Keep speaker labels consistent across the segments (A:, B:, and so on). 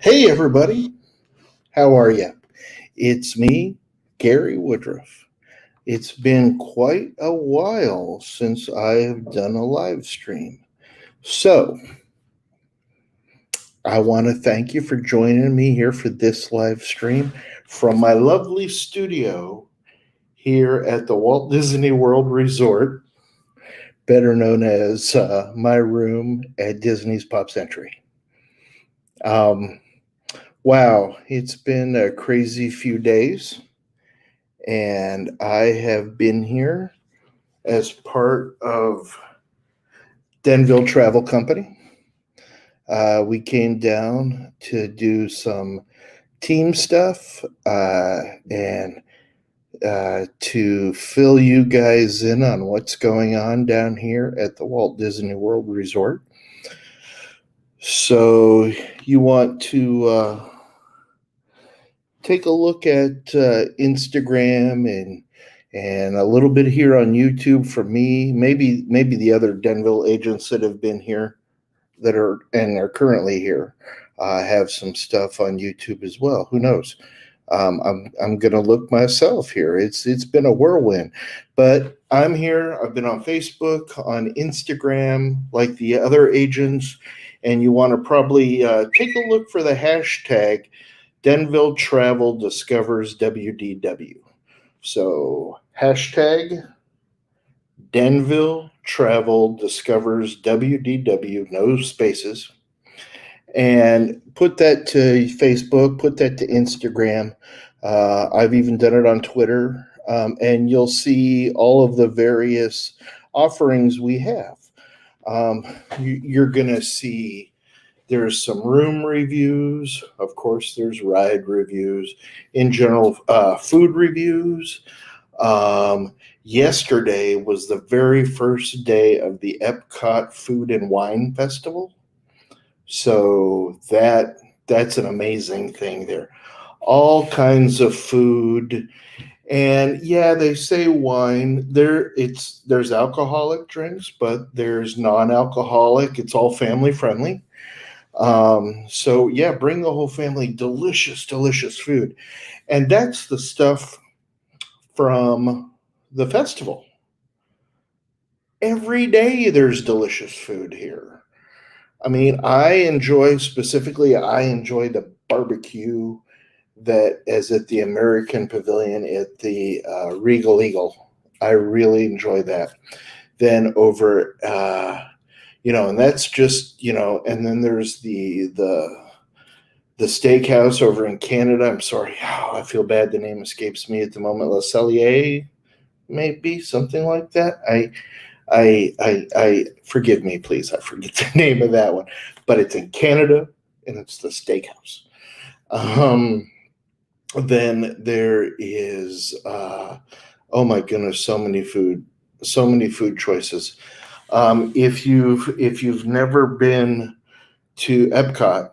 A: Hey, everybody. How are you? It's me, Gary Woodruff. It's been quite a while since I have done a live stream. So, I want to thank you for joining me here for this live stream from my lovely studio here at the Walt Disney World Resort, better known as my room at Disney's Pop Century. Um, wow, it's been a crazy few days. And I have been here as part of Denville Travel Company. We came down to do some team stuff and to fill you guys in on what's going on down here at the Walt Disney World Resort. So you want to take a look at Instagram and a little bit here on YouTube for me. Maybe the other Denville agents that have been here that are currently here have some stuff on YouTube as well. Who knows? I'm gonna look myself here. It's been a whirlwind, but I'm here. I've been on Facebook, on Instagram, like the other agents, and you want to probably take a look for the hashtag Denville Travel Discovers WDW. So hashtag Denville Travel Discovers WDW, no spaces, and put that to Facebook, put that to Instagram. I've even done it on Twitter, and you'll see all of the various offerings we have. You're going to see there's some room reviews. Of course, there's ride reviews. In general, food reviews. Yesterday was the very first day of the Epcot Food and Wine Festival. So that's an amazing thing there. All kinds of food. And yeah, they say wine. There's alcoholic drinks, but there's non-alcoholic. It's all family friendly. So yeah, bring the whole family. Delicious, delicious food. And that's the stuff from the festival. Every day there's delicious food here. I mean, I enjoy the barbecue that is at the American Pavilion at the Regal Eagle. I really enjoy that. Then over and that's just, and then there's the steakhouse over in Canada. I'm sorry, I feel bad. The name escapes me at the moment. Le Cellier, maybe something like that. I forgive me, please. I forget the name of that one, but it's in Canada and it's the steakhouse. Then there is, oh my goodness, so many food choices. If you've never been to Epcot,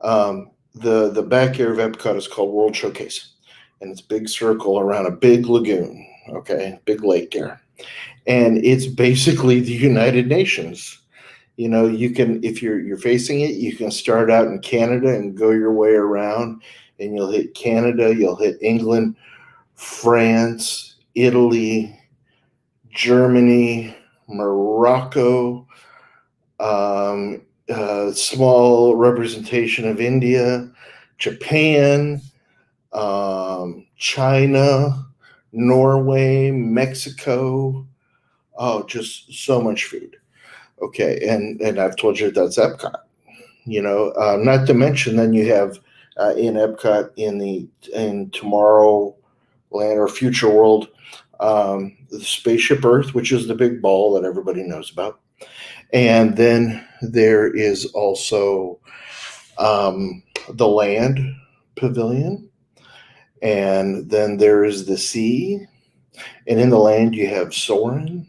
A: the back area of Epcot is called World Showcase, and it's a big circle around a big lagoon. Okay, big lake there, and it's basically the United Nations. You can, if you're facing it, you can start out in Canada and go your way around, and you'll hit Canada, you'll hit England, France, Italy, Germany, Morocco, small representation of India, Japan, China, Norway, Mexico. Oh, just so much food. Okay, and I've told you that's Epcot. Not to mention then you have in Epcot in Tomorrowland or Future World, the Spaceship Earth, which is the big ball that everybody knows about. And then there is also the Land Pavilion. And then there is the Sea. And in the Land, you have Soarin'.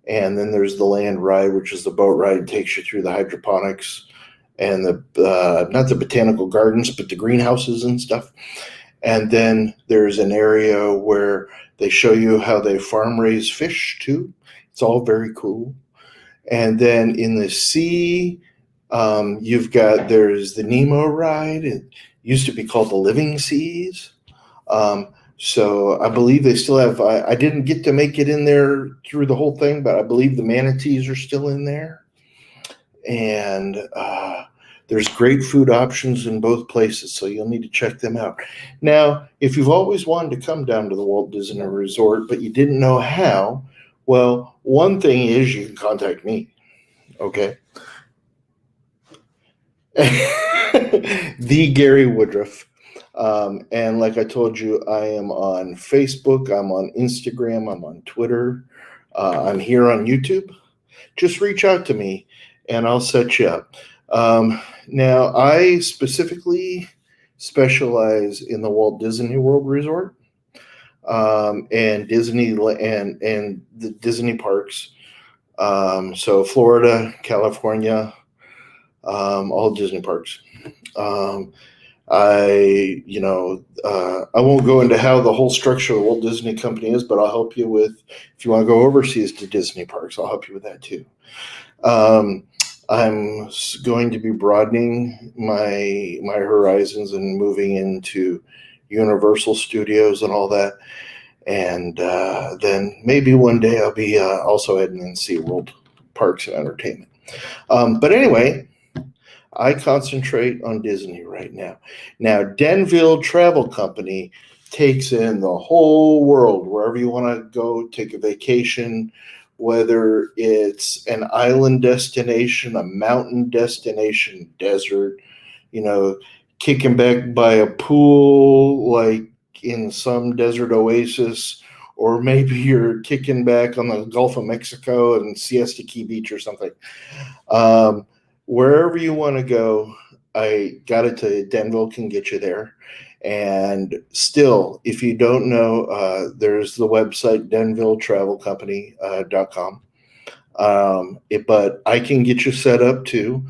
A: And then there's the Land Ride, which is the boat ride. It takes you through the hydroponics and not the botanical gardens, but the greenhouses and stuff. And then there's an area where they show you how they farm raise fish too. It's all very cool. And then in the Sea, There's the Nemo ride. It used to be called the Living Seas. Um, so I believe they still have. I didn't get to make it in there through the whole thing, but I believe the manatees are still in there. And there's great food options in both places, so you'll need to check them out. Now, if you've always wanted to come down to the Walt Disney Resort, but you didn't know how, well, one thing is you can contact me. Okay. The Gary Woodruff. And like I told you, I am on Facebook, I'm on Instagram, I'm on Twitter, I'm here on YouTube. Just reach out to me and I'll set you up. Now, I specifically specialize in the Walt Disney World Resort and and the Disney parks. So Florida, California, all Disney parks. I won't go into how the whole structure of the Walt Disney Company is, but I'll help you with, if you want to go overseas to Disney parks, I'll help you with that too. I'm going to be broadening my horizons and moving into Universal Studios and all that. And then maybe one day I'll be also heading in SeaWorld Parks and Entertainment. But anyway, I concentrate on Disney right now. Now, Denville Travel Company takes in the whole world, wherever you want to go, take a vacation, whether it's an island destination, a mountain destination, desert, kicking back by a pool like in some desert oasis, or maybe you're kicking back on the Gulf of Mexico and Siesta Key Beach or something. Wherever you want to go, I got to tell you, Denville can get you there. And still, if you don't know, there's the website, DenvilleTravelCompany.com. But I can get you set up too.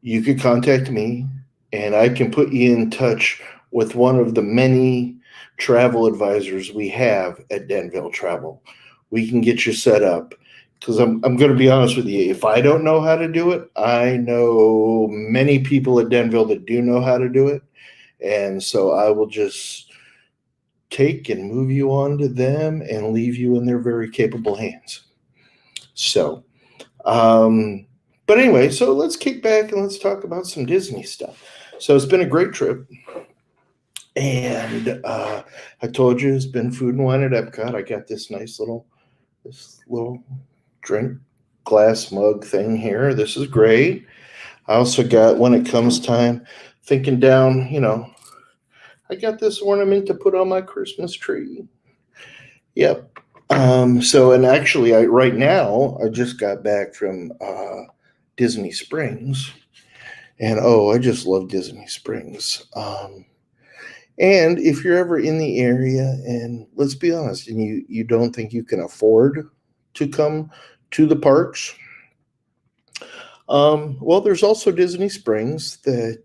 A: You could contact me, and I can put you in touch with one of the many travel advisors we have at Denville Travel. We can get you set up. Because I'm going to be honest with you, if I don't know how to do it, I know many people at Denville that do know how to do it. And so I will just take and move you on to them and leave you in their very capable hands. So, but anyway, so let's kick back and let's talk about some Disney stuff. So it's been a great trip. And I told you it's been food and wine at Epcot. I got this little drink glass mug thing here. This is great. I also got, when it comes time, thinking down, I got this ornament to put on my Christmas tree. Yep. And actually, right now, I just got back from Disney Springs. And, I just love Disney Springs. And if you're ever in the area, and let's be honest, and you don't think you can afford to come to the parks, well, there's also Disney Springs that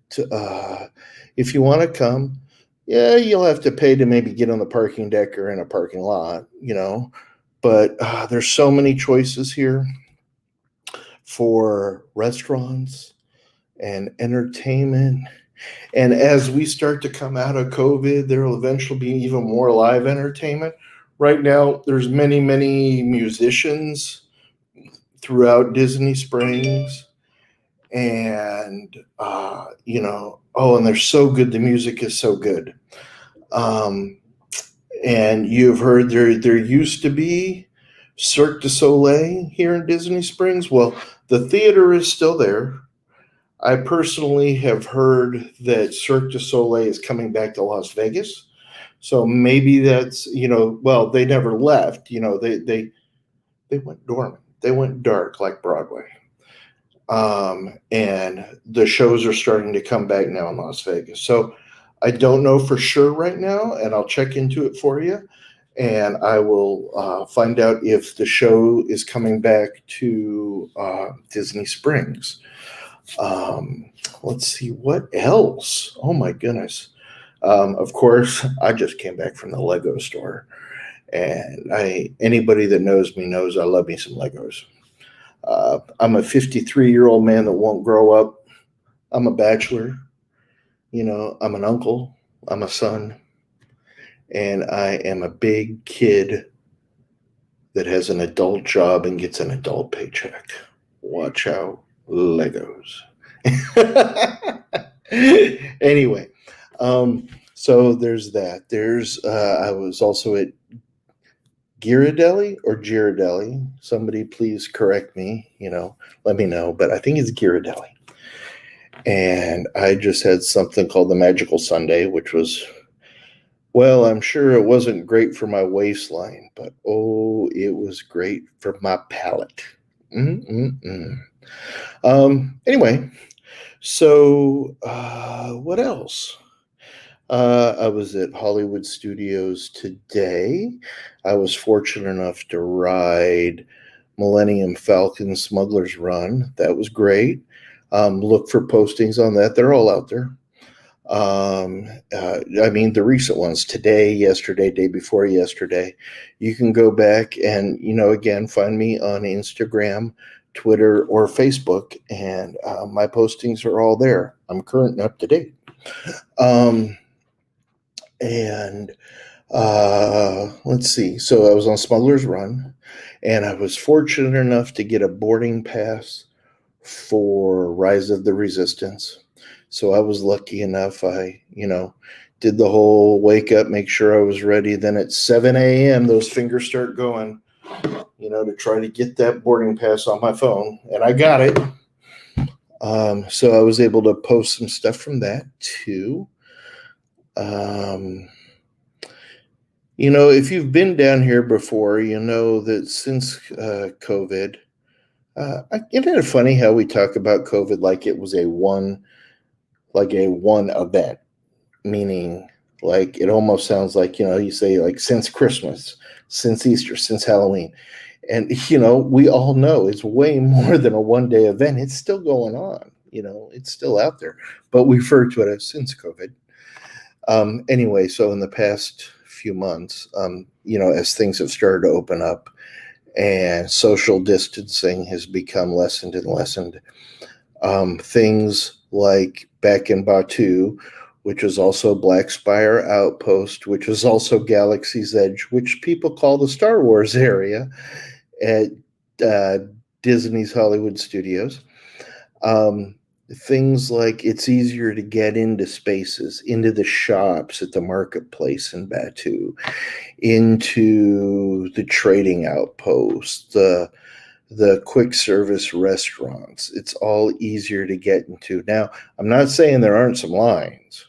A: if you want to come, yeah, you'll have to pay to maybe get on the parking deck or in a parking lot, but there's so many choices here for restaurants and entertainment. And as we start to come out of COVID, there will eventually be even more live entertainment. Right now, there's many, many musicians throughout Disney Springs. And, and they're so good. The music is so good. And you've heard there used to be Cirque du Soleil here in Disney Springs. Well, the theater is still there. I personally have heard that Cirque du Soleil is coming back to Las Vegas. So maybe that's, they never left. They went dormant. They went dark like Broadway. And the shows are starting to come back now in Las Vegas. So I don't know for sure right now, and I'll check into it for you. And I will find out if the show is coming back to Disney Springs. Let's see what else. Oh my goodness. Of course, I just came back from the Lego store, and anybody that knows me knows I love me some Legos. I'm a 53-year-old man that won't grow up. I'm a bachelor. I'm an uncle. I'm a son. And I am a big kid that has an adult job and gets an adult paycheck. Watch out, Legos. Anyway, so there's that. I was also at Ghirardelli or Ghirardelli. Somebody please correct me, let me know, but I think it's Ghirardelli. And I just had something called the Magical Sunday, which was, well, I'm sure it wasn't great for my waistline, but oh, it was great for my palate. Anyway, so what else? I was at Hollywood Studios today. I was fortunate enough to ride Millennium Falcon Smuggler's Run. That was great. Look for postings on that. They're all out there. I mean, the recent ones, today, yesterday, day before yesterday. You can go back and, again, find me on Instagram, Twitter, or Facebook, and my postings are all there. I'm current and up to date. And let's see. So I was on Smuggler's Run, and I was fortunate enough to get a boarding pass for Rise of the Resistance. So I was lucky enough. I, did the whole wake up, make sure I was ready. Then at 7 a.m., those fingers start going, to try to get that boarding pass on my phone. And I got it. So I was able to post some stuff from that too. If you've been down here before, you know that since COVID, isn't it funny how we talk about COVID like it was a one event, meaning like it almost sounds like, you say like since Christmas, since Easter, since Halloween. And, we all know it's way more than a one-day event. It's still going on, it's still out there, but we refer to it as since COVID. Anyway, so in the past few months, as things have started to open up and social distancing has become lessened and lessened, things like back in Batu, which is also Black Spire Outpost, which is also Galaxy's Edge, which people call the Star Wars area at Disney's Hollywood Studios. Things like it's easier to get into spaces, into the shops at the marketplace in Batu, into the trading outposts, the quick service restaurants. It's all easier to get into. Now, I'm not saying there aren't some lines,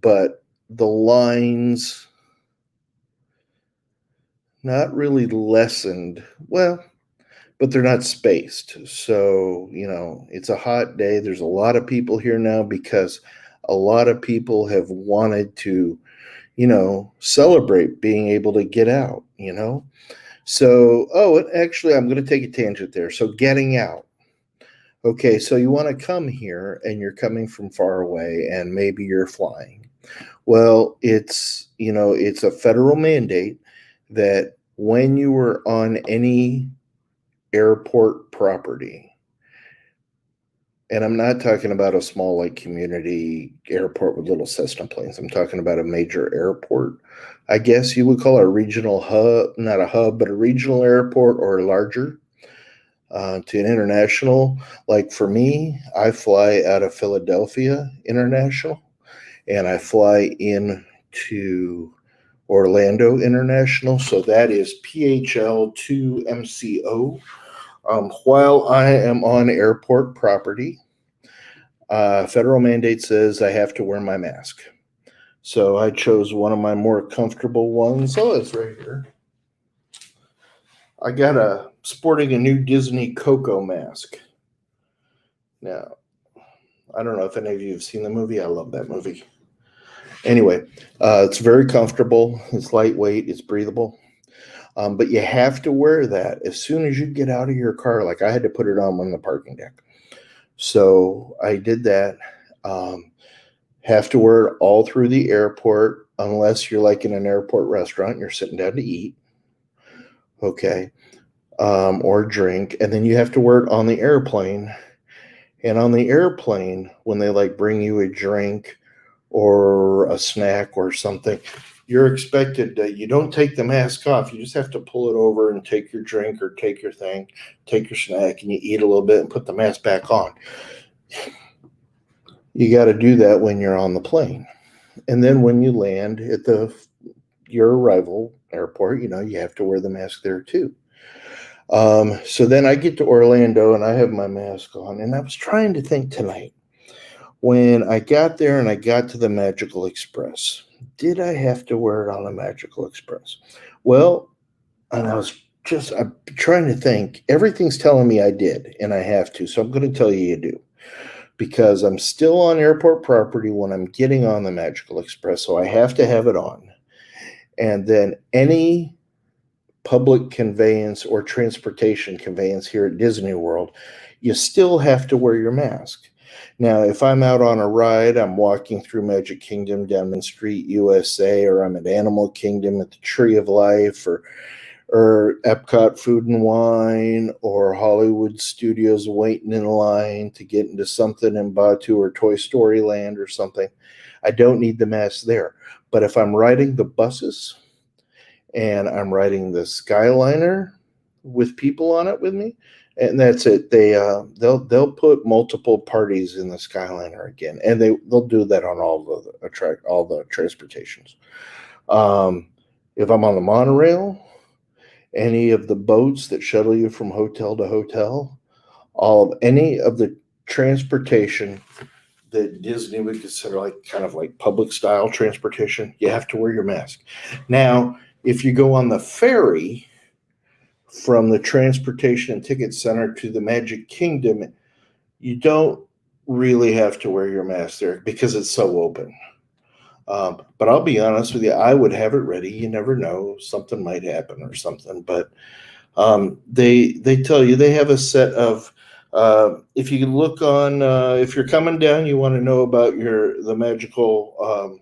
A: but the lines not really lessened. Well, but they're not spaced. So, it's a hot day. There's a lot of people here now because a lot of people have wanted to, celebrate being able to get out, So, actually, I'm going to take a tangent there. So getting out. Okay, so you want to come here and you're coming from far away and maybe you're flying. Well, it's a federal mandate that when you were on any airport property, and I'm not talking about a small like community airport with little Cessna planes. I'm talking about a major airport. I guess you would call it a regional hub, not a hub, but a regional airport or larger, to an international. Like for me, I fly out of Philadelphia International, and I fly into Orlando International. So that is PHL to MCO. While I am on airport property, federal mandate says I have to wear my mask. So I chose one of my more comfortable ones. Oh, it's right here. I got sporting a new Disney Coco mask. Now, I don't know if any of you have seen the movie. I love that movie. Anyway, it's very comfortable. It's lightweight. It's breathable. But you have to wear that as soon as you get out of your car. Like I had to put it on the parking deck. So I did that. Have to wear it all through the airport unless you're like in an airport restaurant and you're sitting down to eat. Okay. or drink, and then you have to wear it on the airplane. And on the airplane, when they like bring you a drink or a snack or something, you're expected to, you don't take the mask off. You just have to pull it over and take your drink or take your thing, take your snack, and you eat a little bit and put the mask back on. You got to do that when you're on the plane. And then when you land at your arrival airport, you have to wear the mask there too. So then I get to Orlando and I have my mask on, and I was trying to think tonight when I got there and I got to the Magical Express, did I have to wear it on the Magical Express? Well, and I'm trying to think. Everything's telling me I did, and I have to. So I'm going to tell you do, because I'm still on airport property when I'm getting on the Magical Express. So I have to have it on. And then any public conveyance or transportation conveyance here at Disney World, you still have to wear your mask. Now, if I'm out on a ride, I'm walking through Magic Kingdom, Denville Street, USA, or I'm at Animal Kingdom at the Tree of Life, or Epcot Food and Wine, or Hollywood Studios waiting in line to get into something in Batu or Toy Story Land or something, I don't need the mask there. But if I'm riding the buses and I'm riding the Skyliner with people on it with me, and that's it. They'll put multiple parties in the Skyliner again, and they'll do that on all the transportations. If I'm on the monorail, any of the boats that shuttle you from hotel to hotel, any of the transportation that Disney would consider kind of like public style transportation, you have to wear your mask. Now, if you go on the ferry from the Transportation and Ticket Center to the Magic Kingdom, you don't really have to wear your mask there because it's so open. But I'll be honest with you, I would have it ready. You never know, something might happen or something. But they tell you they have a set of. If you look on, if you're coming down, you want to know about the magical.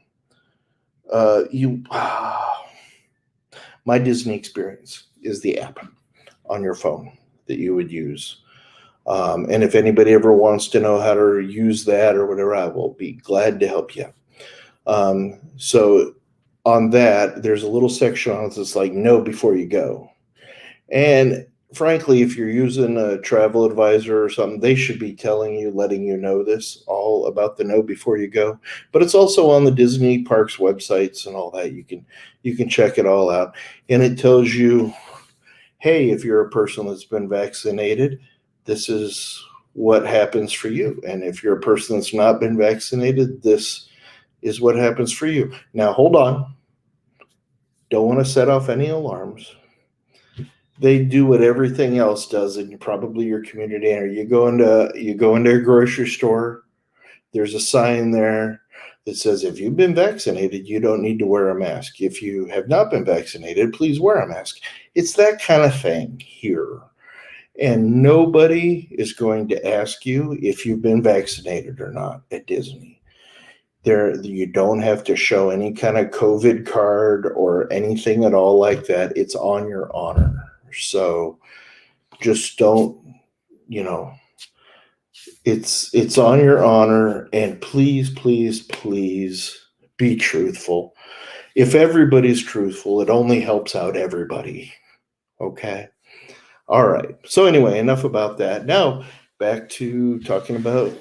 A: My Disney Experience is the app on your phone that you would use. And if anybody ever wants to know how to use that or whatever, I will be glad to help you. So on that, there's a little section on it that's like know before you go. And frankly, if you're using a travel advisor or something, they should be letting you know this all about the know before you go. But it's also on the Disney parks websites and all that. You can check it all out. And it tells you, hey, if you're a person that's been vaccinated, this is what happens for you. And if you're a person that's not been vaccinated, this is what happens for you. Now, hold on. Don't want to set off any alarms. They do what everything else does in probably your community. Or you go into a grocery store, there's a sign there that says, if you've been vaccinated, you don't need to wear a mask. If you have not been vaccinated, please wear a mask. It's that kind of thing here. And nobody is going to ask you if you've been vaccinated or not at Disney. You don't have to show any kind of COVID card or anything at all like that. It's on your honor. So just don't, it's on your honor, and please, please, please be truthful. If everybody's truthful, it only helps out everybody. Okay. All right. So anyway, enough about that. Now back to talking about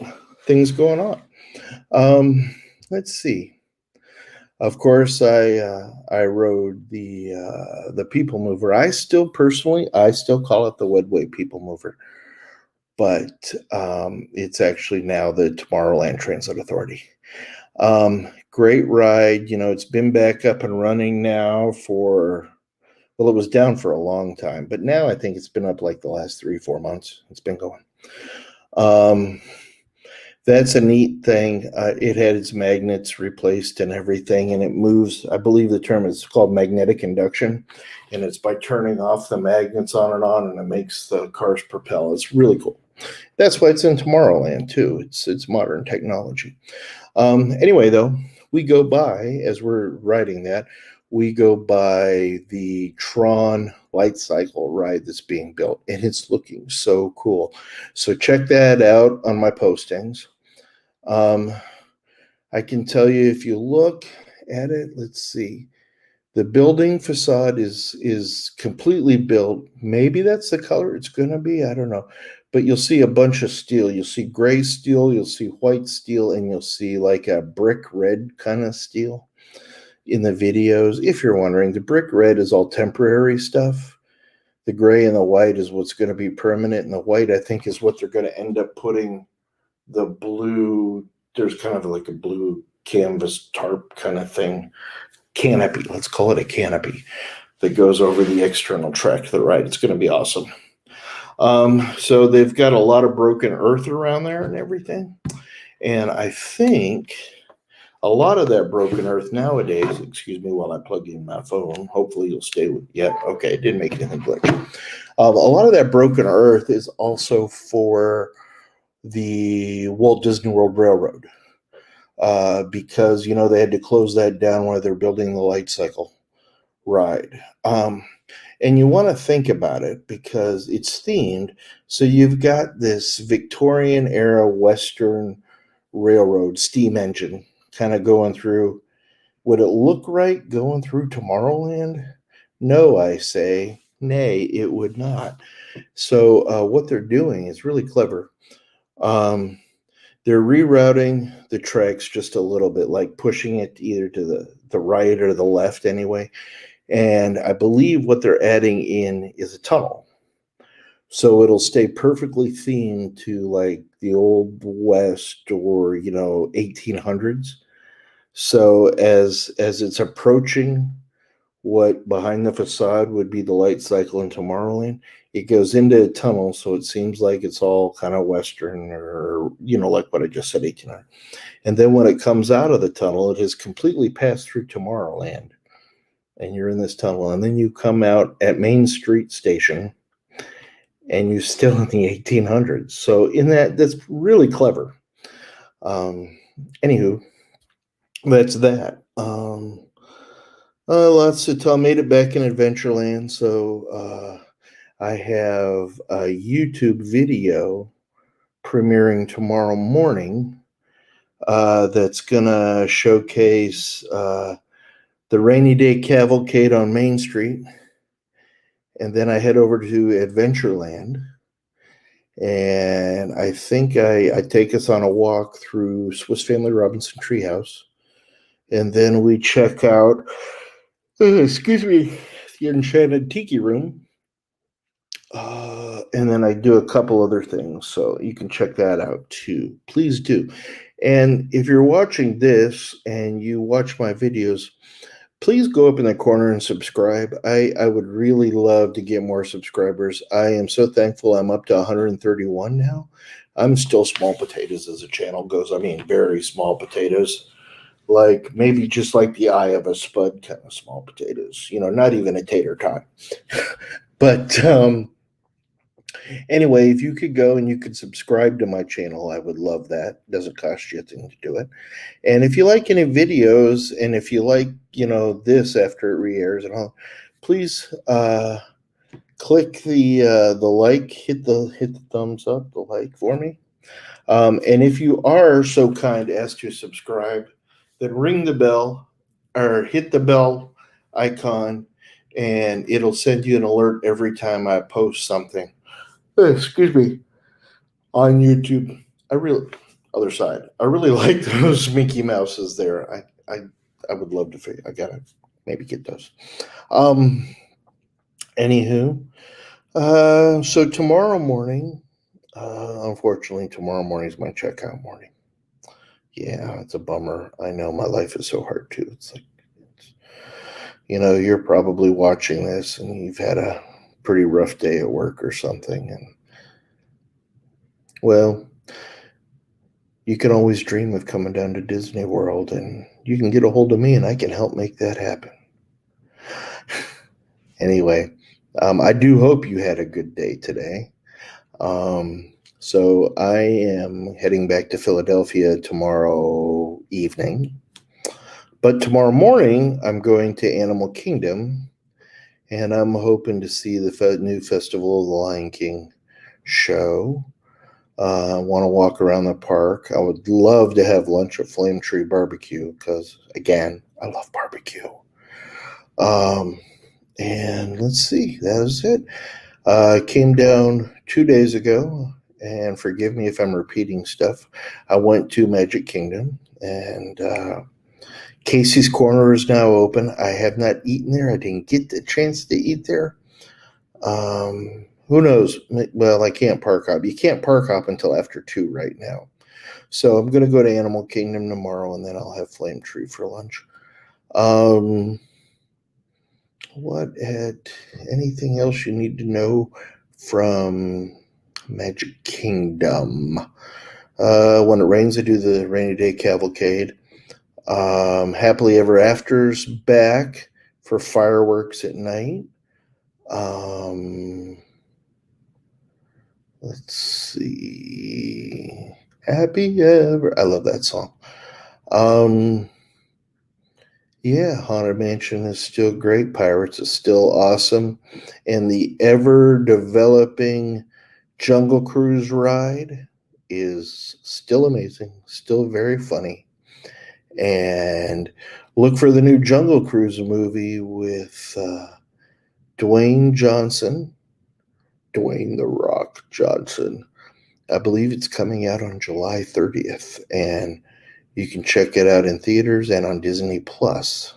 A: things going on. Let's see. Of course, I rode the People Mover. I still call it the Wedway People Mover, but it's actually now the Tomorrowland Transit Authority. Great ride. It's been back up and running now well, it was down for a long time, but now I think it's been up like the last 3-4 months. It's been going. That's a neat thing. It had its magnets replaced and everything, and it moves. I believe the term is called magnetic induction, and it's by turning off the magnets on, and it makes the cars propel. It's really cool. That's why it's in Tomorrowland too. It's modern technology. Anyway, though, we go by, as we're riding that, we go by the Tron light cycle ride that's being built, and it's looking so cool. So check that out on my postings. I can tell you, if you look at it, let's see. The building facade is completely built. Maybe that's the color it's going to be. I don't know. But you'll see a bunch of steel. You'll see gray steel, you'll see white steel, and you'll see like a brick red kind of steel in the videos. If you're wondering, the brick red is all temporary stuff. The gray and the white is what's going to be permanent. And the white, I think, is what they're going to end up putting the blue. There's kind of like a blue canvas tarp kind of thing. Canopy, let's call it a canopy, that goes over the external track to the right. It's going to be awesome. So they've got a lot of broken earth around there and everything. And I think a lot of that broken earth nowadays, excuse me while I plug in my phone, hopefully you'll stay with, yeah, okay, it didn't make anything glitch. A lot of that broken earth is also for the Walt Disney World Railroad. Because, you know, they had to close that down while they're building the light cycle ride. And you want to think about it because it's themed. So you've got this Victorian era Western railroad steam engine kind of going through. Would it look right going through Tomorrowland? No, I say. Nay, it would not. So what they're doing is really clever. They're rerouting the tracks just a little bit, like pushing it either to the right or the left anyway. And I believe what they're adding in is a tunnel. So it'll stay perfectly themed to like the Old West or, 1800s. So as it's approaching what behind the facade would be the light cycle in Tomorrowland, it goes into a tunnel, so it seems like it's all kind of Western or, like what I just said, 1800. And then when it comes out of the tunnel, it has completely passed through Tomorrowland. And you're in this tunnel. And then you come out at Main Street Station, and you're still in the 1800s. So that's really clever. Anywho, that's that. Lots to tell. Made it back in Adventureland, so I have a YouTube video premiering tomorrow morning that's gonna showcase the Rainy Day Cavalcade on Main Street, and then I head over to Adventureland, and I think I take us on a walk through Swiss Family Robinson Treehouse, and then we check out, the Enchanted Tiki Room. And then I do a couple other things, so you can check that out too. Please do. And if you're watching this and you watch my videos, please go up in the corner and subscribe. I would really love to get more subscribers. I am so thankful I'm up to 131 now. I'm still small potatoes as a channel goes. I mean, very small potatoes. Like maybe just like the eye of a spud kind of small potatoes. Not even a tater tot. But anyway, if you could go and you could subscribe to my channel, I would love that. It doesn't cost you a thing to do it. And if you like any videos, and if you like, this after it re-airs and all, please click the like, hit the thumbs up, the like for me. And if you are so kind as to subscribe, then ring the bell or hit the bell icon, and it'll send you an alert every time I post something. Excuse me, on YouTube. I really like those Mickey Mouses there. I would love to I gotta maybe get those. Anywho, so tomorrow morning, unfortunately, tomorrow morning is my checkout morning. Yeah, it's a bummer. I know my life is so hard too. It's like, you're probably watching this and you've had a pretty rough day at work or something, and well, you can always dream of coming down to Disney World, and you can get a hold of me and I can help make that happen. Anyway, I do hope you had a good day today. So I am heading back to Philadelphia tomorrow evening, but tomorrow morning I'm going to Animal Kingdom, and I'm hoping to see the new Festival of the Lion King show. I want to walk around the park. I would love to have lunch at Flame Tree Barbecue because, again, I love barbecue. And let's see, that was it. I came down 2 days ago, and forgive me if I'm repeating stuff. I went to Magic Kingdom, and Casey's Corner is now open. I have not eaten there. I didn't get the chance to eat there. Who knows? Well, I can't park hop. You can't park hop until after 2 right now. So I'm going to go to Animal Kingdom tomorrow, and then I'll have Flame Tree for lunch. Anything else you need to know from Magic Kingdom? When it rains, I do the Rainy Day Cavalcade. Happily Ever After's back for fireworks at night. Let's see. Happy Ever. I love that song. Yeah, Haunted Mansion is still great. Pirates is still awesome. And the ever developing Jungle Cruise ride is still amazing, still very funny. And look for the new Jungle Cruise movie with Dwayne The Rock Johnson. I believe it's coming out on July 30th, and you can check it out in theaters and on Disney Plus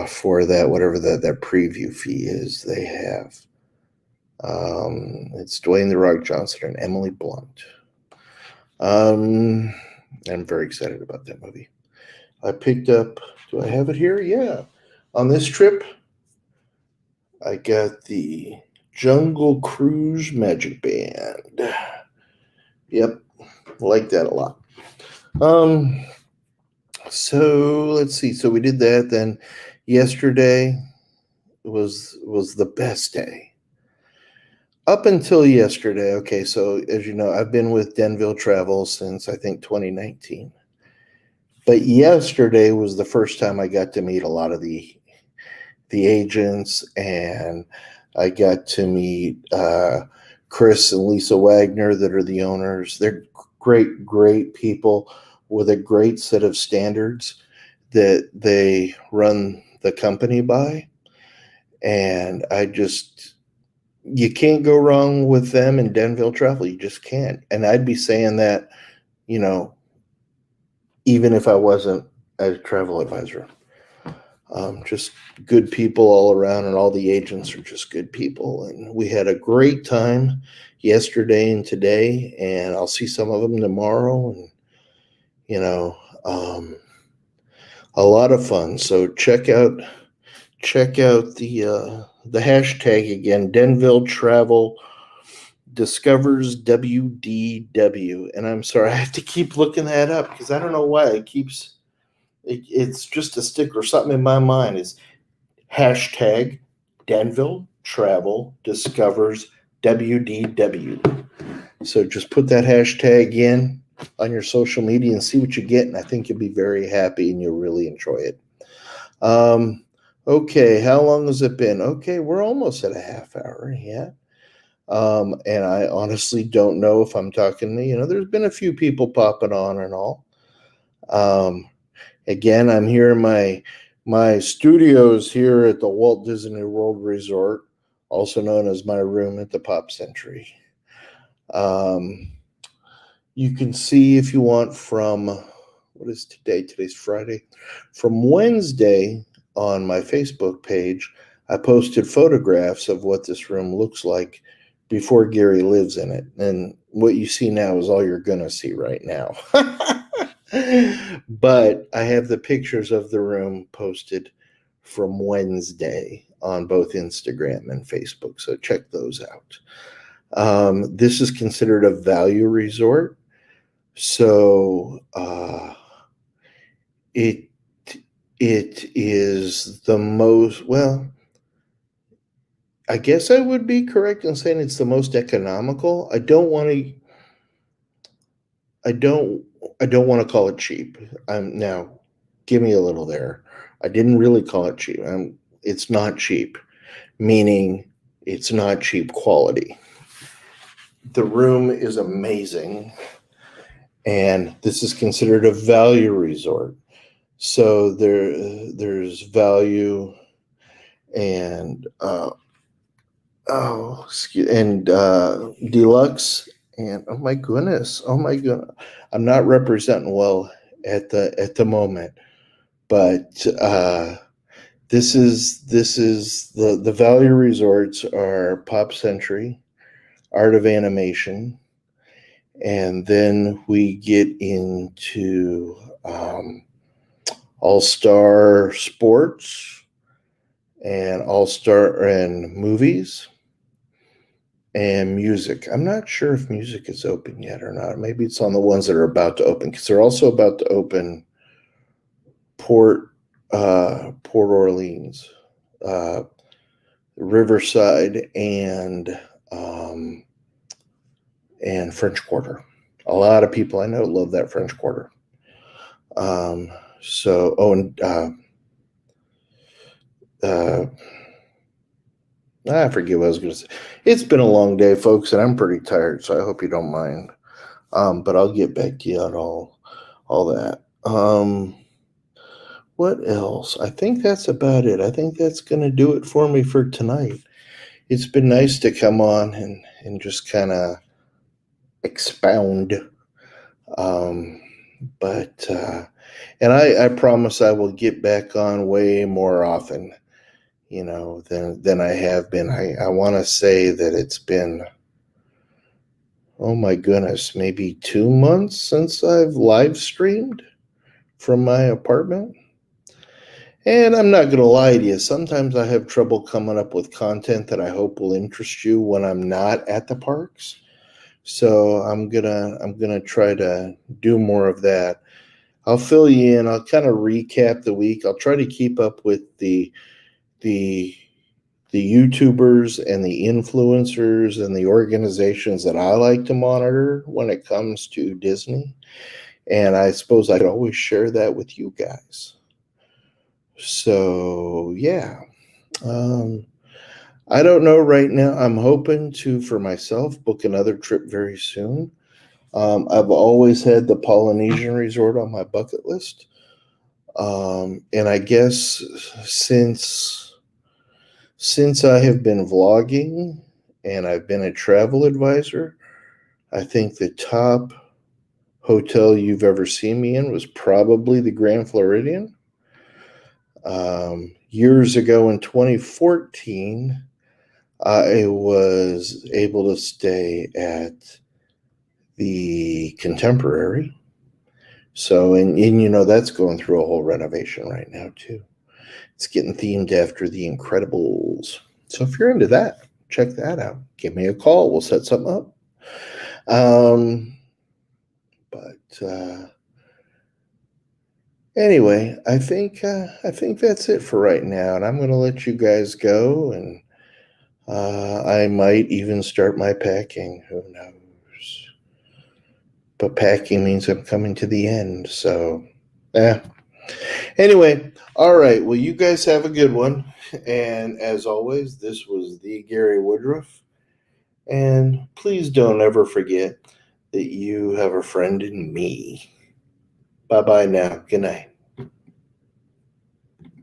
A: for that, whatever that preview fee is they have. It's Dwayne The Rock Johnson and Emily Blunt. I'm very excited about that movie. I picked up, do I have it here? Yeah. On this trip, I got the Jungle Cruise Magic Band. Yep, like that a lot. So let's see. So we did that. Then yesterday was the best day. Up until yesterday, okay, so as you know, I've been with Denville Travel since I think 2019. But yesterday was the first time I got to meet a lot of the agents, and I got to meet Chris and Lisa Wagner that are the owners. They're great people with a great set of standards that they run the company by. And you can't go wrong with them in Denville Travel. You just can't. And I'd be saying that, even if I wasn't a travel advisor. Just good people all around, and all the agents are just good people. And we had a great time yesterday and today, and I'll see some of them tomorrow. And, a lot of fun. So check out the hashtag again, Denville Travel Discovers WDW. And I'm sorry, I have to keep looking that up because I don't know why it's just a sticker or something in my mind. Is hashtag Denville Travel Discovers WDW. So just put that hashtag in on your social media and see what you get. And I think you'll be very happy and you'll really enjoy it. Okay, how long has it been? Okay, we're almost at a half hour. Yeah. And I honestly don't know if I'm talking to, there's been a few people popping on and all. Again, I'm here in my studios here at the Walt Disney World Resort, also known as my room at the Pop Century. You can see if you want from, what is today? Today's Friday. From Wednesday on my Facebook page, I posted photographs of what this room looks like before Gary lives in it. And what you see now is all you're going to see right now. But I have the pictures of the room posted from Wednesday on both Instagram and Facebook. So check those out. This is considered a value resort. So it is the most, well, I guess I would be correct in saying it's the most economical. I don't want to call it cheap. Now, give me a little there. I didn't really call it cheap. It's not cheap. meaning it's not cheap quality. The room is amazing, and this is considered a value resort. So there's value and deluxe, and oh my goodness, I'm not representing well at the moment, but this is the value resorts are Pop Century, Art of Animation, and then we get into All Star Sports and All Star and movies and music. I'm not sure if music is open yet or not. Maybe it's on the ones that are about to open, because they're also about to open Port Orleans, Riverside, and French Quarter. A lot of people I know love that French Quarter. I forget what I was going to say. It's been a long day, folks, and I'm pretty tired, so I hope you don't mind. But I'll get back to you on all that. What else? I think that's about it. I think that's going to do it for me for tonight. It's been nice to come on and just kind of expound. And I promise I will get back on way more often, than I have been. I want to say that it's been, oh my goodness, maybe 2 months since I've live streamed from my apartment. And I'm not going to lie to you, sometimes I have trouble coming up with content that I hope will interest you when I'm not at the parks. So I'm gonna try to do more of that. I'll fill you in. I'll kind of recap the week. I'll try to keep up with the YouTubers and the influencers and the organizations that I like to monitor when it comes to Disney. And I suppose I could always share that with you guys. So yeah. I don't know right now. I'm hoping to, for myself, book another trip very soon. I've always had the Polynesian resort on my bucket list. And I guess since I have been vlogging and I've been a travel advisor, I think the top hotel you've ever seen me in was probably the Grand Floridian. Years ago in 2014, I was able to stay at the Contemporary. So, and that's going through a whole renovation right now too. It's getting themed after The Incredibles. So if you're into that, check that out. Give me a call. We'll set something up. Anyway, I think that's it for right now, and I'm going to let you guys go, and I might even start my packing. Who knows? But packing means I'm coming to the end, so Anyway, all right. Well, you guys have a good one. And as always, this was the Gary Woodruff. And please don't ever forget that you have a friend in me. Bye-bye now. Good night.